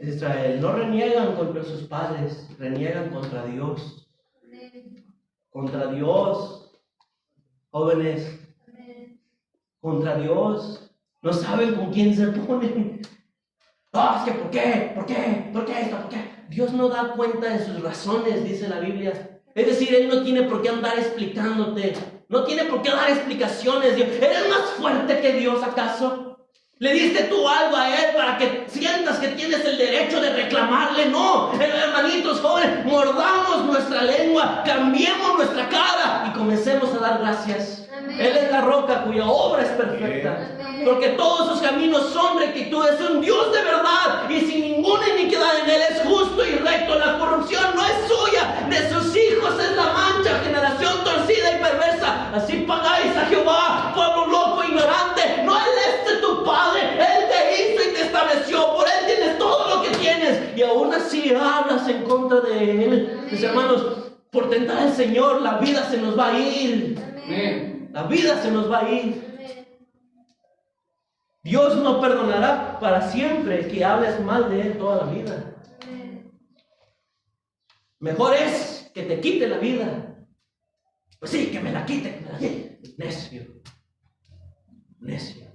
Israel. No reniegan contra sus padres, reniegan contra Dios. Contra Dios, jóvenes, contra Dios. No saben con quién se ponen. Es que ¿por qué? ¿Por qué? ¿Por qué esto? ¿Por qué? Dios no da cuenta de sus razones, dice la Biblia. Es decir, Él no tiene por qué andar explicándote. No tiene por qué dar explicaciones. ¿Eres más fuerte que Dios acaso? ¿Le diste tú algo a Él para que sientas que tienes el derecho de reclamarle? No, hermanitos jóvenes, mordamos nuestra lengua, cambiemos nuestra cara y comencemos a dar gracias. Amén. Él es la roca cuya obra es perfecta. Amén. Porque todos sus caminos son rectitud. Es un Dios de verdad y sin ninguna iniquidad en Él. Es justo y recto. La corrupción no es suya, de sus hijos es la mancha. Generación torcida y perversa, así pagáis a Jehová, pueblo loco e ignorante. No Él es tu Padre, Él te hizo y te estableció. Por Él tienes todo lo que tienes y aún así hablas en contra de Él. Mis hermanos, por tentar al Señor la vida se nos va a ir. Amén. La vida se nos va a ir. Dios no perdonará para siempre que hables mal de Él toda la vida. Mejor es que te quite la vida. Pues sí, que me la quite, me la quite. Necio. Necio.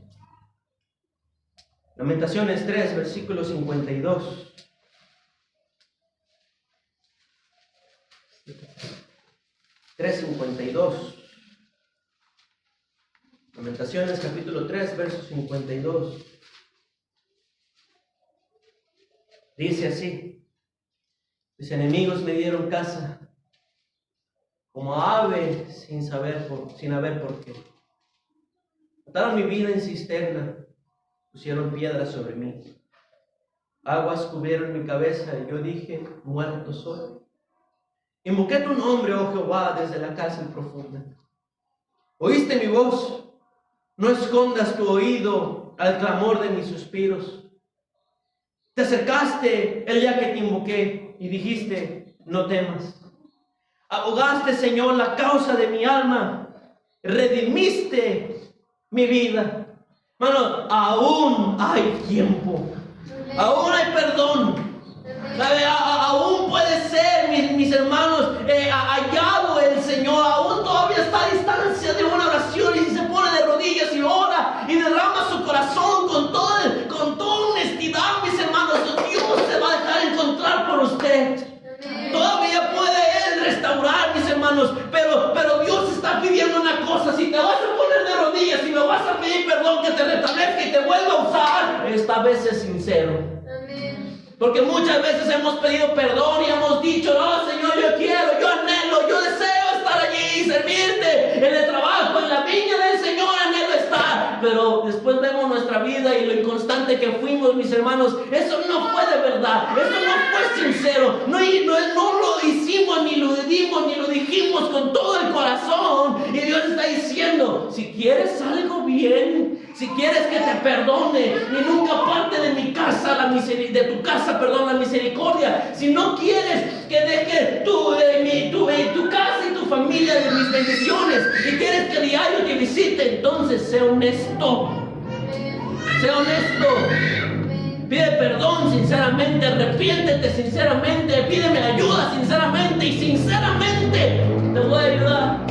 Lamentaciones 3, versículo 52. Lamentaciones capítulo 3, verso 52. Dice así: mis enemigos me dieron caza, como ave sin haber por qué. Ataron mi vida en cisterna, pusieron piedras sobre mí. Aguas cubrieron mi cabeza y yo dije: muerto soy. Invoqué tu nombre, oh Jehová, desde la cárcel profunda. Oíste mi voz. No escondas tu oído al clamor de mis suspiros. Te acercaste el día que te invoqué y dijiste: no temas. Abogaste, Señor, la causa de mi alma. Redimiste mi vida. Hermano, aún hay tiempo. Aún hay perdón. Aún puede ser, mis hermanos, hallado el Señor. Aún todavía está a distancia de una oración y se pone de rodillas y ora y derrama su corazón con toda honestidad, mis hermanos. Dios se va a dejar encontrar por usted. Todavía puede Él restaurar, mis hermanos, pero Dios está pidiendo una cosa: si te vas a poner de rodillas y me vas a pedir perdón, que te restablezca y te vuelva a usar, esta vez es sincero. Porque muchas veces hemos pedido perdón y hemos dicho: no, Señor, yo quiero, yo anhelo, yo deseo estar allí y servirte en el trabajo, en la viña del Señor, anhelo estar. Pero después vemos nuestra vida y lo inconstante que fuimos, mis hermanos. Eso no fue de verdad, eso no fue sincero. No lo hicimos, ni lo dimos, ni lo dijimos con todo el corazón. Y Dios está diciendo: si quieres algo bien, si quieres que te perdone, ni nunca parte de mi casa la misericordia. Si no quieres que deje tu casa y tu familia de mis bendiciones, y quieres que diario te visite, entonces sé honesto. Sé honesto. Pide perdón sinceramente, arrepiéntete sinceramente, pídeme ayuda sinceramente, y sinceramente te voy a ayudar.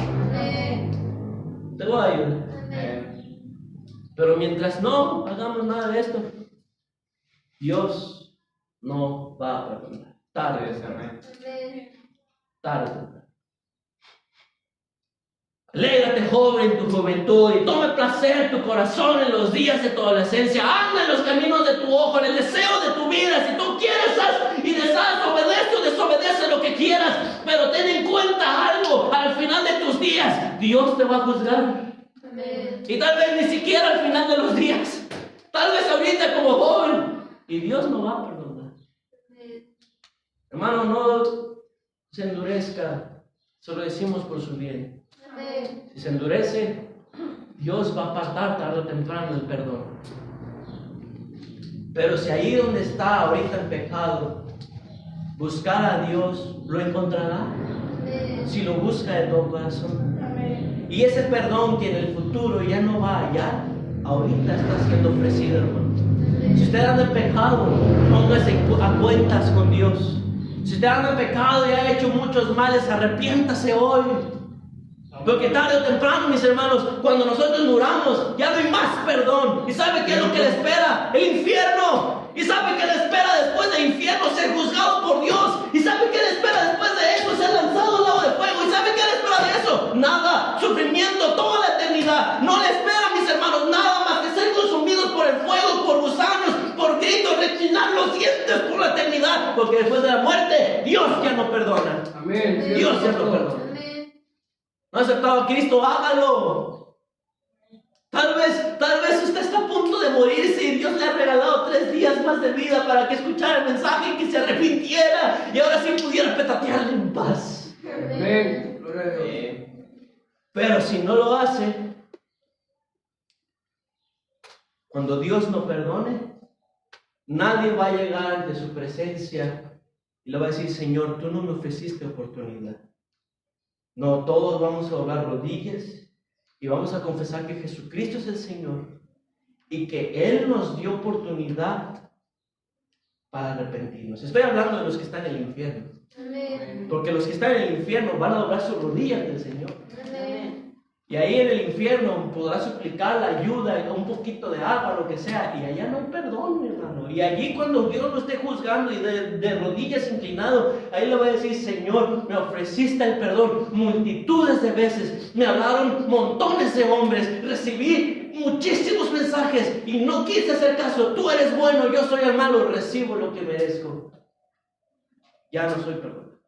Te voy a ayudar. Pero mientras no hagamos nada de esto, Dios no va a perdonar. Tarde. Alégrate, joven, en tu juventud, y tome placer tu corazón en los días de tu adolescencia. Anda en los caminos de tu ojo, en el deseo de tu vida. Si tú quieres, haz y deshaz, obedece o desobedece lo que quieras. Pero ten en cuenta algo: al final de tus días, Dios te va a juzgar. Y tal vez ni siquiera al final de los días. Tal vez ahorita como joven. Y Dios no va a perdonar. Hermano, no se endurezca. Se lo decimos por su bien. Si se endurece, Dios va a apartar tarde o temprano el perdón. Pero si ahí donde está ahorita en pecado, buscar a Dios, lo encontrará. Si lo busca de todo corazón. Y ese perdón que en el futuro ya no va a hallar, ahorita está siendo ofrecido, hermano. Si usted anda en pecado, póngase a cuentas con Dios. Si usted anda en pecado y ha hecho muchos males, arrepiéntase hoy. Porque tarde o temprano, mis hermanos, cuando nosotros muramos, ya no hay más perdón. ¿Y sabe qué es lo que le espera? El infierno. ¿Y sabe qué le espera después del infierno? Ser juzgado por Dios. ¿Y sabe qué le espera después de eso? Ser lanzado al lago de fuego. ¿Y sabe qué le espera de eso? Nada. Sufrimiento toda la eternidad. No le espera, mis hermanos, nada más que ser consumidos por el fuego, por gusanos, por gritos, rechinar los dientes por la eternidad. Porque después de la muerte, Dios ya no perdona. Amén. Dios ya no perdona. ¿No ha aceptado a Cristo? Hágalo. Tal vez usted está a punto de morirse y Dios le ha regalado 3 días más de vida para que escuchara el mensaje y que se arrepintiera y ahora sí pudiera petatearle en paz. Amén. Gloria a Dios. Pero si no lo hace, cuando Dios no perdone, nadie va a llegar ante su presencia y le va a decir: Señor, tú no me ofreciste oportunidad. No, todos vamos a doblar rodillas y vamos a confesar que Jesucristo es el Señor y que Él nos dio oportunidad para arrepentirnos. Estoy hablando de los que están en el infierno. Amén. Porque los que están en el infierno van a doblar sus rodillas ante el Señor. Amén. Y ahí en el infierno podrá suplicar la ayuda, un poquito de agua, lo que sea. Y allá no hay perdón, mi hermano. Y allí cuando Dios lo esté juzgando y de rodillas inclinado, ahí le va a decir: Señor, me ofreciste el perdón multitudes de veces. Me hablaron montones de hombres. Recibí muchísimos mensajes y no quise hacer caso. Tú eres bueno, yo soy el malo. Recibo lo que merezco. Ya no soy perdonado.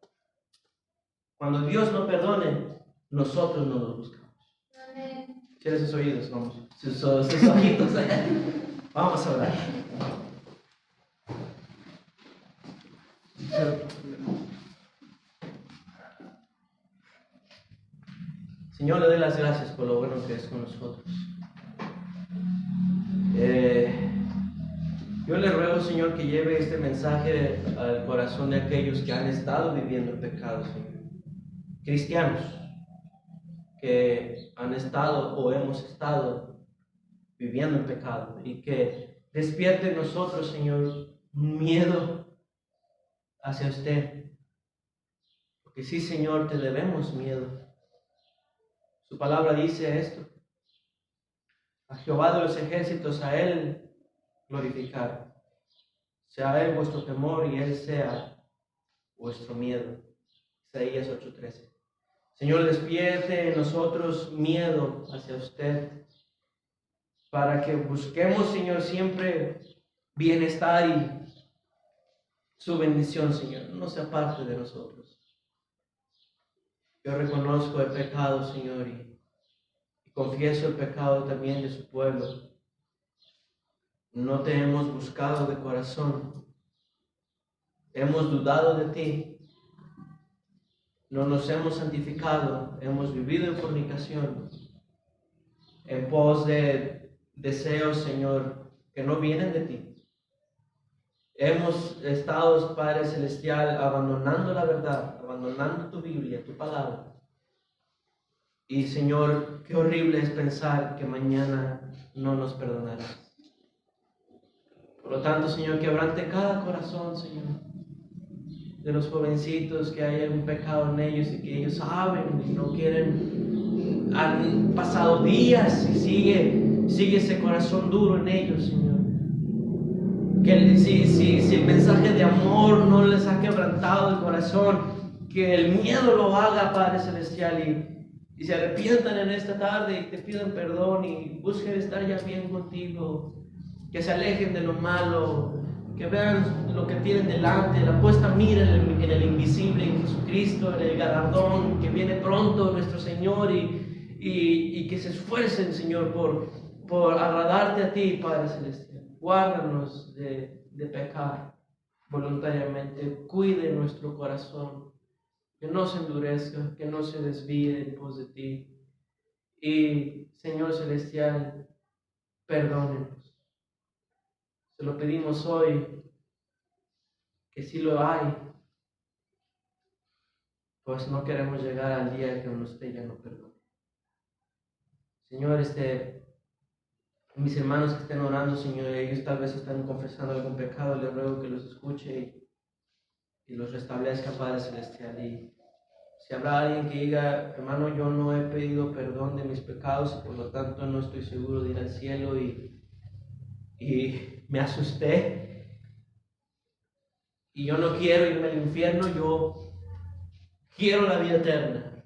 Cuando Dios no perdone, nosotros no lo buscamos. Cierre sus oídos, vamos. Sus ojitos. Vamos a orar. Señor, le doy las gracias por lo bueno que es con nosotros. Yo le ruego, Señor, que lleve este mensaje al corazón de aquellos que han estado viviendo el pecado, Señor. Cristianos que han estado o hemos estado viviendo en pecado, y que despierte en nosotros, Señor, un miedo hacia usted, porque sí, Señor, te debemos miedo. Su palabra dice esto: a Jehová de los ejércitos, a Él glorificar, sea Él vuestro temor y Él sea vuestro miedo. Isaías 8:13. Señor, despierte en nosotros miedo hacia usted, para que busquemos, Señor, siempre bienestar y su bendición, Señor, no se aparte de nosotros. Yo reconozco el pecado, Señor, y confieso el pecado también de su pueblo. No te hemos buscado de corazón, hemos dudado de ti. No nos hemos santificado, hemos vivido en fornicación, en pos de deseos, Señor, que no vienen de ti. Hemos estado, Padre Celestial, abandonando la verdad, abandonando tu Biblia, tu palabra. Y, Señor, qué horrible es pensar que mañana no nos perdonarás. Por lo tanto, Señor, quebrante cada corazón, Señor, de los jovencitos que hay algún pecado en ellos y que ellos saben y no quieren. Han pasado días y sigue ese corazón duro en ellos, Señor. Que si el mensaje de amor no les ha quebrantado el corazón, que el miedo lo haga, Padre Celestial, y se arrepientan en esta tarde y te pidan perdón y busquen estar ya bien contigo, que se alejen de lo malo, que vean lo que tienen delante, la puesta mira en el invisible, en Jesucristo, en el galardón que viene pronto, nuestro Señor, y que se esfuercen, Señor, por agradarte a ti, Padre Celestial. Guárdanos de pecar voluntariamente, cuide nuestro corazón, que no se endurezca, que no se desvíe en pos de ti. Y, Señor Celestial, perdónenos. Se lo pedimos hoy, que si lo hay, pues no queremos llegar al día que usted ya no perdone. Señor, mis hermanos que estén orando, Señor, ellos tal vez están confesando algún pecado, les ruego que los escuche y los restablezca, Padre Celestial. Y si habrá alguien que diga, hermano, yo no he pedido perdón de mis pecados y por lo tanto no estoy seguro de ir al cielo y me asusté y yo no quiero irme al infierno, yo quiero la vida eterna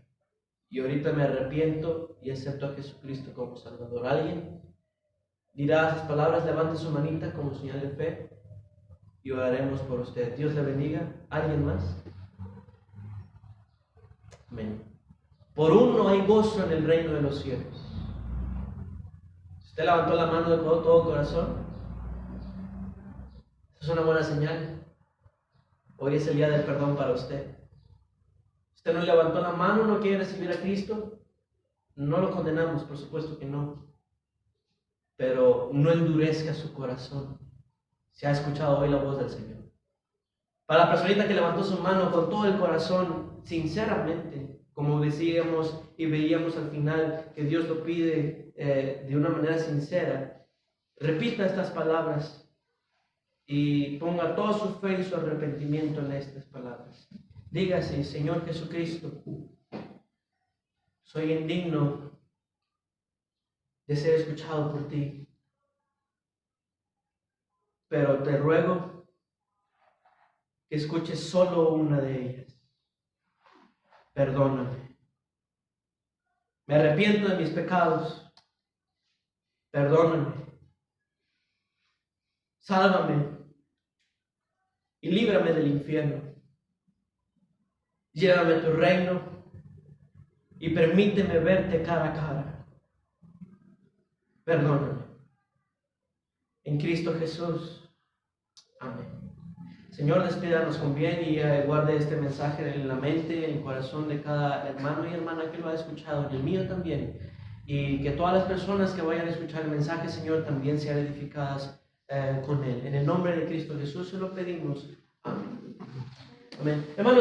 y ahorita me arrepiento y acepto a Jesucristo como Salvador. ¿Alguien dirá esas palabras? Levante su manita como señal de fe y oraremos por usted. Dios le bendiga. ¿Alguien más? Amén. Por uno hay gozo en el reino de los cielos. Usted levantó la mano de todo corazón. Esa es una buena señal. Hoy es el día del perdón para usted. Usted no levantó la mano, no quiere recibir a Cristo. No lo condenamos, por supuesto que no. Pero no endurezca su corazón. Se ha escuchado hoy la voz del Señor. Para la personita que levantó su mano con todo el corazón, sinceramente, como decíamos y veíamos al final, que Dios lo pide de una manera sincera, repita estas palabras y ponga toda su fe y su arrepentimiento en estas palabras. Dígase: Señor Jesucristo, soy indigno de ser escuchado por ti, pero te ruego que escuches solo una de ellas. Perdóname. Me arrepiento de mis pecados. Perdóname. Sálvame y líbrame del infierno. Llévame a tu reino y permíteme verte cara a cara. Perdóname. En Cristo Jesús. Amén. Señor, despídanos con bien y guarde este mensaje en la mente, en el corazón de cada hermano y hermana que lo ha escuchado, en el mío también. Y que todas las personas que vayan a escuchar el mensaje, Señor, también sean edificadas con él. En el nombre de Cristo Jesús se lo pedimos. Amén. Amén. Hermanos,